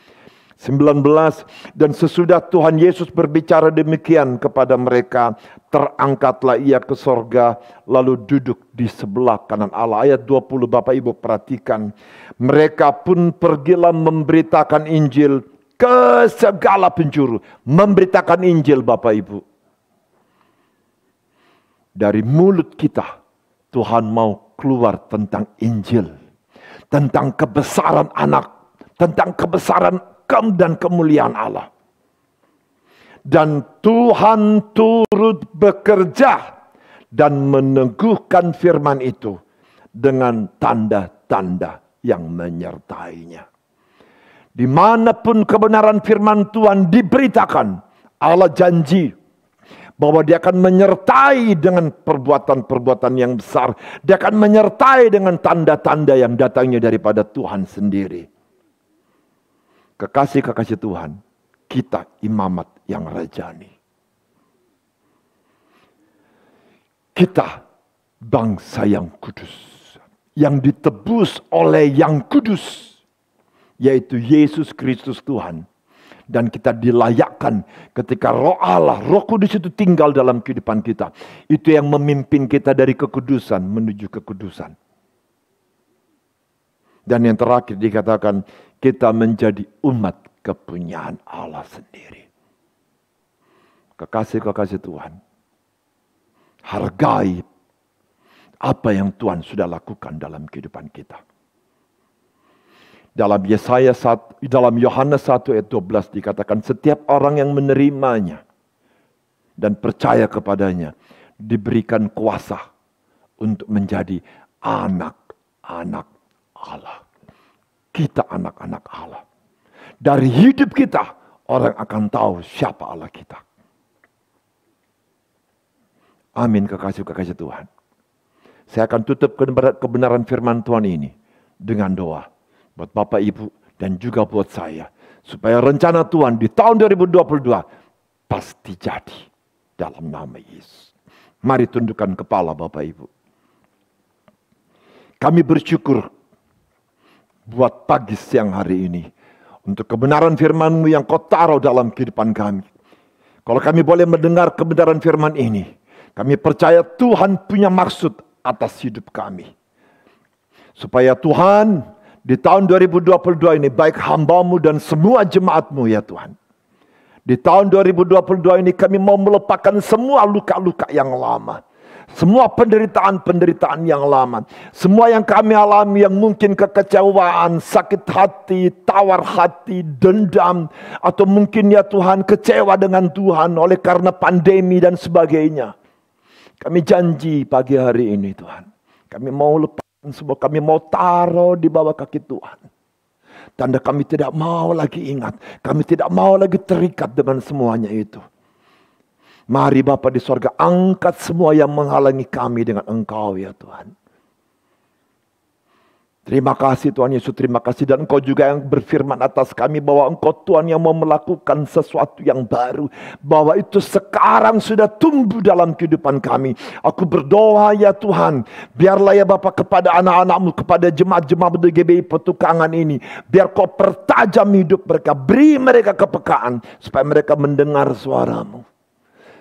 19. Dan sesudah Tuhan Yesus berbicara demikian kepada mereka, terangkatlah ia ke sorga, lalu duduk di sebelah kanan Allah. Ayat 20 Bapak Ibu perhatikan. Mereka pun pergilah memberitakan Injil ke segala penjuru. Memberitakan Injil Bapak Ibu. Dari mulut kita, Tuhan mau keluar tentang Injil. Tentang kebesaran anak. Tentang kebesaran dan kemuliaan Allah. Dan Tuhan turut bekerja dan meneguhkan firman itu dengan tanda-tanda yang menyertainya. Dimanapun kebenaran firman Tuhan diberitakan, Allah janji bahwa Dia akan menyertai dengan perbuatan-perbuatan yang besar. Dia akan menyertai dengan tanda-tanda yang datangnya daripada Tuhan sendiri. Kekasih-kekasih Tuhan, kita imamat yang rajani. Kita bangsa yang kudus, yang ditebus oleh yang kudus, yaitu Yesus Kristus Tuhan. Dan kita dilayakkan ketika Roh Allah, Roh Kudus itu tinggal dalam kehidupan kita. Itu yang memimpin kita dari kekudusan menuju kekudusan. Dan yang terakhir dikatakan, kita menjadi umat kepunyaan Allah sendiri. Kekasih-kekasih Tuhan, hargai apa yang Tuhan sudah lakukan dalam kehidupan kita. Dalam dalam Yohanes 1 ayat 12 dikatakan, setiap orang yang menerimanya dan percaya kepadanya, diberikan kuasa untuk menjadi anak-anak Allah. Kita anak-anak Allah. Dari hidup kita, orang akan tahu siapa Allah kita. Amin, kekasih-kekasih Tuhan. Saya akan tutup kebenaran firman Tuhan ini dengan doa buat Bapak Ibu dan juga buat saya, supaya rencana Tuhan di tahun 2022 pasti jadi dalam nama Yesus. Mari tundukkan kepala Bapak Ibu. Kami bersyukur buat pagi siang hari ini untuk kebenaran firman-Mu yang Kau taruh dalam kehidupan kami. Kalau kami boleh mendengar kebenaran firman ini, kami percaya Tuhan punya maksud atas hidup kami. Supaya Tuhan di tahun 2022 ini, baik hamba-Mu dan semua jemaat-Mu ya Tuhan. Di tahun 2022 ini kami mau melupakan semua luka-luka yang lama. Semua penderitaan-penderitaan yang lama. Semua yang kami alami yang mungkin kekecewaan, sakit hati, tawar hati, dendam. Atau mungkin ya Tuhan kecewa dengan Tuhan oleh karena pandemi dan sebagainya. Kami janji pagi hari ini Tuhan. Kami mau lepaskan semua, kami mau taruh di bawah kaki Tuhan. Tanda kami tidak mau lagi ingat. Kami tidak mau lagi terikat dengan semuanya itu. Mari Bapa di sorga, angkat semua yang menghalangi kami dengan Engkau ya Tuhan. Terima kasih Tuhan Yesus, terima kasih. Dan Engkau juga yang berfirman atas kami bahwa Engkau Tuhan yang mau melakukan sesuatu yang baru. Bahwa itu sekarang sudah tumbuh dalam kehidupan kami. Aku berdoa ya Tuhan, biarlah ya Bapak kepada anak-anak-Mu, kepada jemaat-jemaat di GBI Petukangan ini. Biar Kau pertajam hidup mereka, beri mereka kepekaan. Supaya mereka mendengar suara-Mu.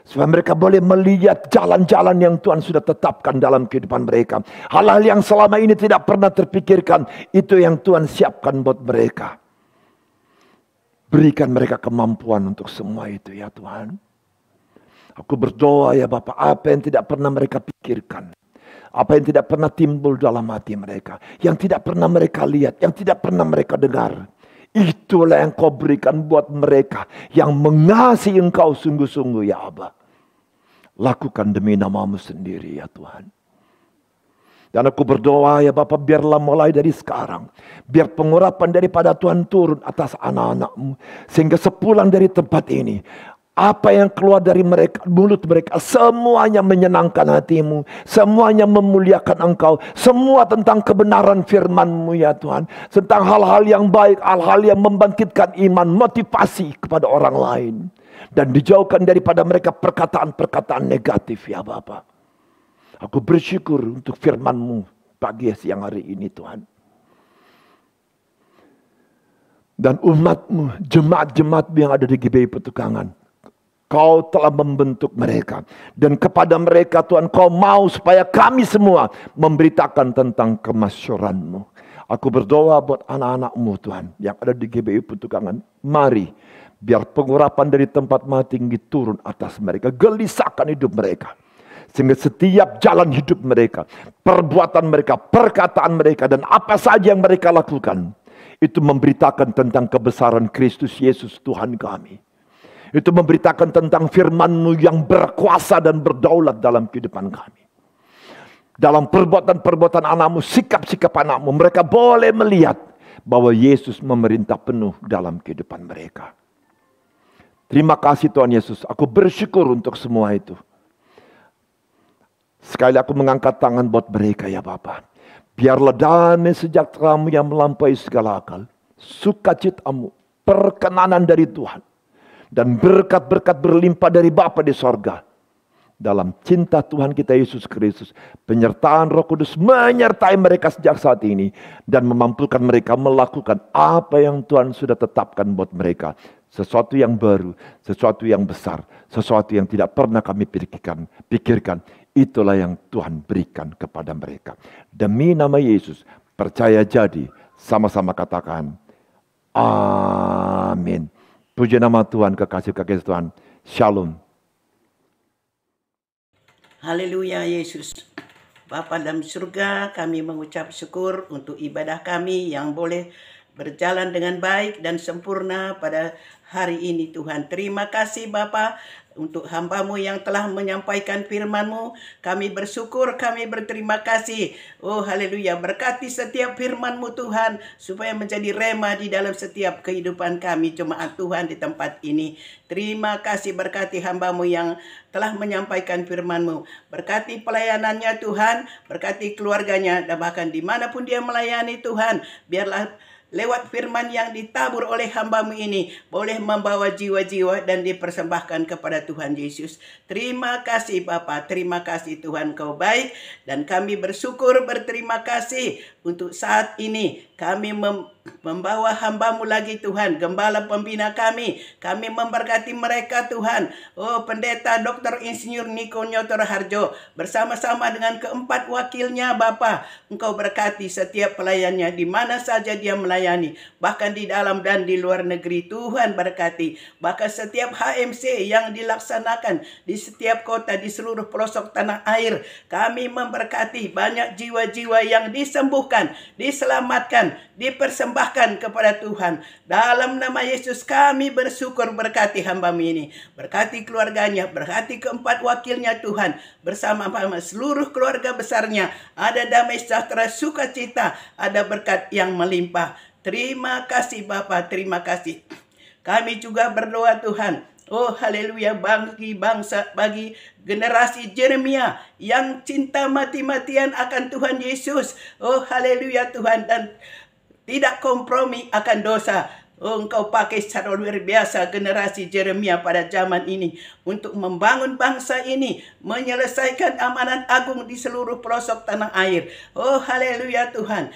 Supaya mereka boleh melihat jalan-jalan yang Tuhan sudah tetapkan dalam kehidupan mereka. Hal-hal yang selama ini tidak pernah terpikirkan, itu yang Tuhan siapkan buat mereka. Berikan mereka kemampuan untuk semua itu ya Tuhan. Aku berdoa ya Bapak, apa yang tidak pernah mereka pikirkan, apa yang tidak pernah timbul dalam hati mereka, yang tidak pernah mereka lihat, yang tidak pernah mereka dengar, itulah yang Kau berikan buat mereka yang mengasihi Engkau sungguh-sungguh ya Aba. Lakukan demi nama-Mu sendiri ya Tuhan. Dan aku berdoa ya Bapak, biarlah mulai dari sekarang, biar pengurapan daripada Tuhan turun atas anak-anak-Mu. Sehingga sepulang dari tempat ini, apa yang keluar dari mereka, mulut mereka, semuanya menyenangkan hati-Mu. Semuanya memuliakan Engkau. Semua tentang kebenaran firman-Mu ya Tuhan. Tentang hal-hal yang baik, hal-hal yang membangkitkan iman, motivasi kepada orang lain. Dan dijauhkan daripada mereka perkataan-perkataan negatif ya Bapa. Aku bersyukur untuk firman-Mu pagi siang hari ini Tuhan. Dan umat-Mu, jemaat-jemaat yang ada di GBI Petukangan, Kau telah membentuk mereka. Dan kepada mereka Tuhan, Kau mau supaya kami semua memberitakan tentang kemasyuran-Mu. Aku berdoa buat anak-anak-Mu Tuhan, yang ada di GBI Petukangan. Mari, biar pengurapan dari tempat Maha Tinggi turun atas mereka. Gelisahkan hidup mereka. Sehingga setiap jalan hidup mereka, perbuatan mereka, perkataan mereka, dan apa saja yang mereka lakukan, itu memberitakan tentang kebesaran Kristus Yesus Tuhan kami. Itu memberitakan tentang firman-Mu yang berkuasa dan berdaulat dalam kehidupan kami. Dalam perbuatan-perbuatan anak-Mu, sikap-sikap anak-Mu, mereka boleh melihat bahwa Yesus memerintah penuh dalam kehidupan mereka. Terima kasih Tuhan Yesus, aku bersyukur untuk semua itu. Sekali aku mengangkat tangan buat mereka ya Bapa. Biarlah damai sejahtera-Mu yang melampaui segala akal, sukacita-Mu, perkenanan dari Tuhan, dan berkat-berkat berlimpah dari Bapa di sorga. Dalam cinta Tuhan kita Yesus Kristus, penyertaan Roh Kudus menyertai mereka sejak saat ini. Dan memampukan mereka melakukan apa yang Tuhan sudah tetapkan buat mereka. Sesuatu yang baru, sesuatu yang besar, sesuatu yang tidak pernah kami pikirkan. Itulah yang Tuhan berikan kepada mereka. Demi nama Yesus, percaya jadi, sama-sama katakan, amin. Puji nama Tuhan, kekasih-kekasih Tuhan. Shalom. Haleluya Yesus. Bapa dalam surga, kami mengucap syukur untuk ibadah kami yang boleh berjalan dengan baik dan sempurna pada hari ini Tuhan. Terima kasih Bapa, untuk hamba-Mu yang telah menyampaikan firman-Mu. Kami bersyukur, kami berterima kasih. Oh haleluya, berkati setiap firman-Mu Tuhan, supaya menjadi rema di dalam setiap kehidupan kami jemaat Tuhan di tempat ini. Terima kasih, berkati hamba-Mu yang telah menyampaikan firman-Mu. Berkati pelayanannya Tuhan, berkati keluarganya, dan bahkan dimanapun dia melayani Tuhan, biarlah lewat firman yang ditabur oleh hamba-Mu ini boleh membawa jiwa-jiwa dan dipersembahkan kepada Tuhan Yesus. Terima kasih Bapa, terima kasih Tuhan, Kau baik, dan kami bersyukur, berterima kasih untuk saat ini kami membawa hamba-Mu lagi Tuhan, gembala pembina kami memberkati mereka Tuhan. Oh pendeta Dr. Insinyur Niko Nyotor Harjo bersama-sama dengan keempat wakilnya Bapa, Engkau berkati setiap pelayannya di mana saja dia melayani, bahkan di dalam dan di luar negeri. Tuhan berkati, bahkan setiap HMC yang dilaksanakan di setiap kota di seluruh pelosok tanah air, kami memberkati banyak jiwa-jiwa yang disembuhkan, diselamatkan, dipersembahkan kepada Tuhan. Dalam nama Yesus kami bersyukur, berkati hamba-Mu ini, berkati keluarganya, berkati keempat wakilnya Tuhan, bersama seluruh keluarga besarnya, ada damai sejahtera, sukacita, ada berkat yang melimpah. Terima kasih Bapa, terima kasih. Kami juga berdoa Tuhan, oh haleluya, bagi bangsa, bagi generasi Yeremia yang cinta mati-matian akan Tuhan Yesus. Oh haleluya Tuhan, dan tidak kompromi akan dosa. Oh, Engkau pakai secara luar biasa generasi Yeremia pada zaman ini untuk membangun bangsa ini, menyelesaikan amanat agung di seluruh pelosok tanah air. Oh haleluya Tuhan,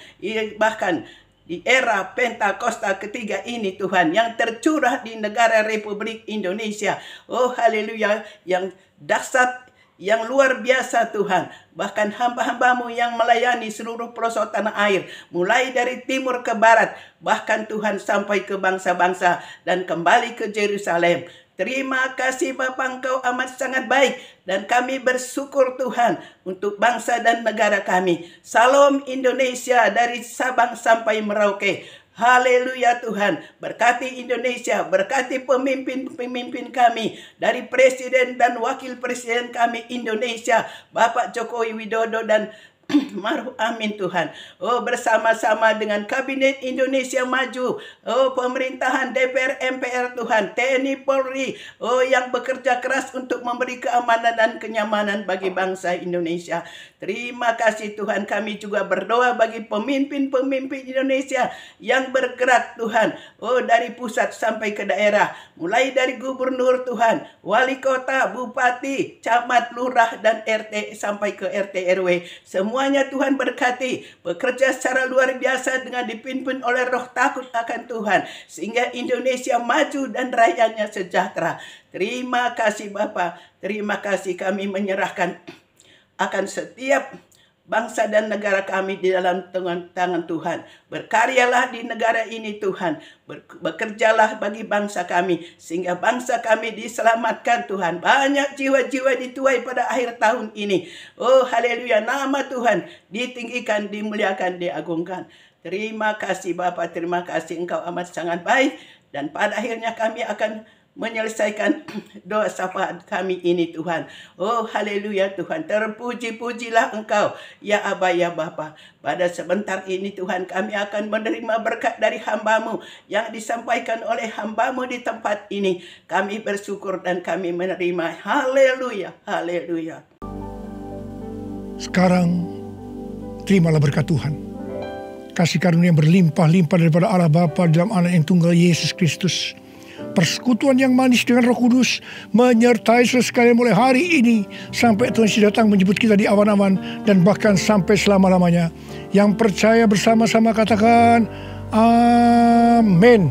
bahkan di era Pentakosta ketiga ini Tuhan, yang tercurah di negara Republik Indonesia. Oh haleluya, yang dahsyat, yang luar biasa Tuhan. Bahkan hamba-hamba-Mu yang melayani seluruh pelosok tanah air, mulai dari timur ke barat, bahkan Tuhan sampai ke bangsa-bangsa dan kembali ke Yerusalem. Terima kasih Bapa, Engkau amat sangat baik, dan kami bersyukur Tuhan untuk bangsa dan negara kami. Salam Indonesia dari Sabang sampai Merauke. Haleluya Tuhan, berkati Indonesia, berkati pemimpin-pemimpin kami, dari Presiden dan Wakil Presiden kami Indonesia, Bapak Jokowi Widodo dan Maruf Amin Tuhan. Oh bersama-sama dengan Kabinet Indonesia Maju, oh pemerintahan DPR MPR Tuhan, TNI Polri, oh yang bekerja keras untuk memberi keamanan dan kenyamanan bagi bangsa Indonesia. Terima kasih Tuhan, kami juga berdoa bagi pemimpin-pemimpin Indonesia yang bergerak Tuhan, oh dari pusat sampai ke daerah, mulai dari gubernur Tuhan, wali kota, bupati, camat, lurah dan RT sampai ke RT RW. Semuanya Tuhan berkati, bekerja secara luar biasa dengan dipimpin oleh roh takut akan Tuhan, sehingga Indonesia maju dan rakyatnya sejahtera. Terima kasih Bapa, terima kasih, kami menyerahkan akan setiap bangsa dan negara kami di dalam tangan Tuhan. Berkaryalah di negara ini Tuhan, bekerjalah bagi bangsa kami, sehingga bangsa kami diselamatkan Tuhan. Banyak jiwa-jiwa dituai pada akhir tahun ini. Oh haleluya, nama Tuhan ditinggikan, dimuliakan, diagungkan. Terima kasih Bapa, terima kasih, Engkau amat sangat baik, dan pada akhirnya kami akan menyelesaikan doa syafaat kami ini Tuhan. Oh haleluya Tuhan, terpuji-pujilah Engkau ya Aba ya Bapa. Pada sebentar ini Tuhan, kami akan menerima berkat dari hamba-Mu yang disampaikan oleh hamba-Mu di tempat ini. Kami bersyukur dan kami menerima. Haleluya, haleluya. Sekarang terimalah berkat Tuhan, kasih karunia berlimpah-limpah daripada Allah Bapa dalam Anak yang tunggal Yesus Kristus, persekutuan yang manis dengan Roh Kudus menyertai sekalian mulai hari ini sampai Tuhan Yesus datang menjemput kita di awan-awan dan bahkan sampai selama-lamanya. Yang percaya bersama-sama katakan amin.